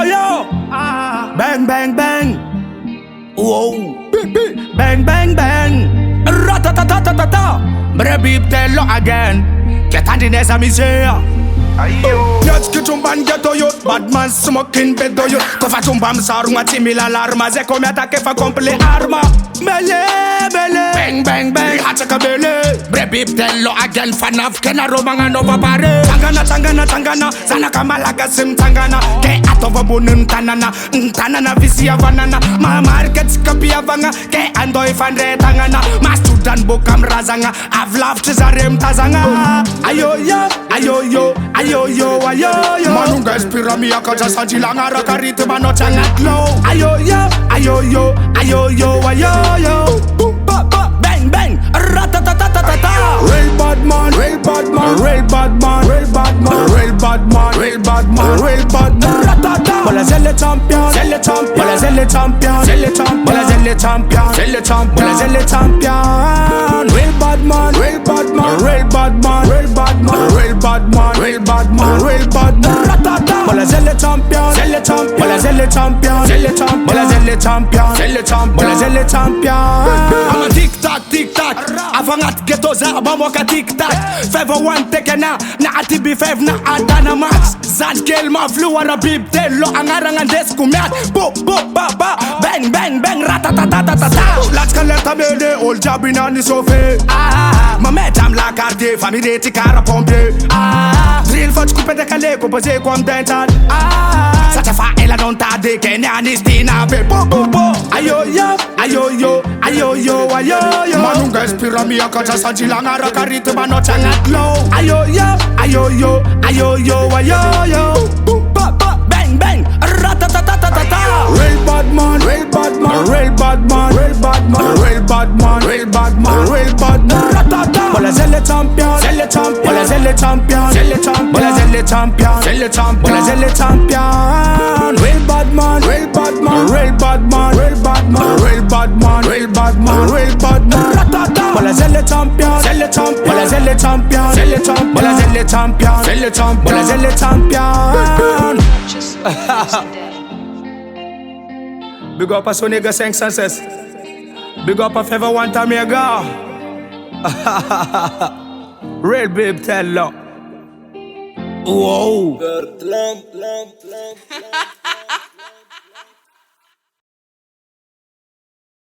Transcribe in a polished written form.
yo. Bang, bang, bang. Whoa. Bang, bang, bang. Ratatatatata. Biby Telo again. Get on the nest of me say. Jetzt kichumban ghetto youth, bad man smoking bedo youth. Kofa chumbam sarunga timila larma, ze come attaque fa komple arma. Mele, mele, bang bang bang, hataka mele. Biby Telo again, fan of Kena Romanga Nova Pare. Tangana, tangana, tangana, sanaka malagasy tangana. Ke atova bunun tanana, tanana visia vanana. Ma markets kapia vanga, ke andoi fandre tangana. Ma student bokam razanga, I've loved zarem tazanga. Ayo yo, ayo yo. Ayo yo, ayo yo. Manunga espira mi akaja sajilanga rakarite mano changat low. Ayo yo, ayo yo, ayo yo, ayo yo. Bang bang, ratatatatata. Real bad man, real bad man, real bad man, real bad man, real bad man, real bad man, real bad man. Ratata. Voilà c'est le champion, c'est le champion. Voilà c'est le champion, c'est le champion. Voilà c'est le champion, c'est le champion. Voilà c'est le champion. Real bad man, real bad man, real bad man, real bad man, real bad man, real bad man, real bad man. Ratata. Voilà c'est le champion, c'est le champion. Voilà c'est le champion, c'est le champion. Voilà c'est le champion, c'est le champion. Voilà c'est le champion. I'm a tic tac, tic tac. Avant at ghetto za, bamo ka tic tac. Fever one tekena, na atibi fev na adana max. Zad kel ma flu ara Biby Telo angarangan desku miat. Bo bo ba ba, bang bang bang, ratatatatata. Let's collect a bede, old job in on the sofa. Ma metam la carte, famille tikara pompier. Drill fudge coupe décalé, composé comme dental. Ça te fait elle a non tardé, Kenya Nistina ve bo bo bo. Ayo yo, ayo yo, ayo yo, ayo yo. Manunga espira mi akaja sajilanga rakarite mano changat low. Ayo yo, ayo yo, ayo yo, ayo yo. Bang bang, ratatatatata. Real bad man, real bad man, real bad man, real bad man, real bad man, real bad man, real bad man. Ratata. Voilà c'est le champion, c'est le champion. Voilà c'est le champion, c'est le champion. Voilà c'est le champion, c'est le champion. Voilà c'est le champion. Real bad man, real bad man, real bad man, real bad man, real bad man, real bad man, real bad man. Ratata. Voilà c'est le champion, c'est le champion. Voilà c'est le champion, c'est le champion. Voilà c'est le champion, c'est le champion. Voilà c'est le champion. Big up a Soniga 506. Big up a Fever One Tamega. Real Biby Telo. Whoa.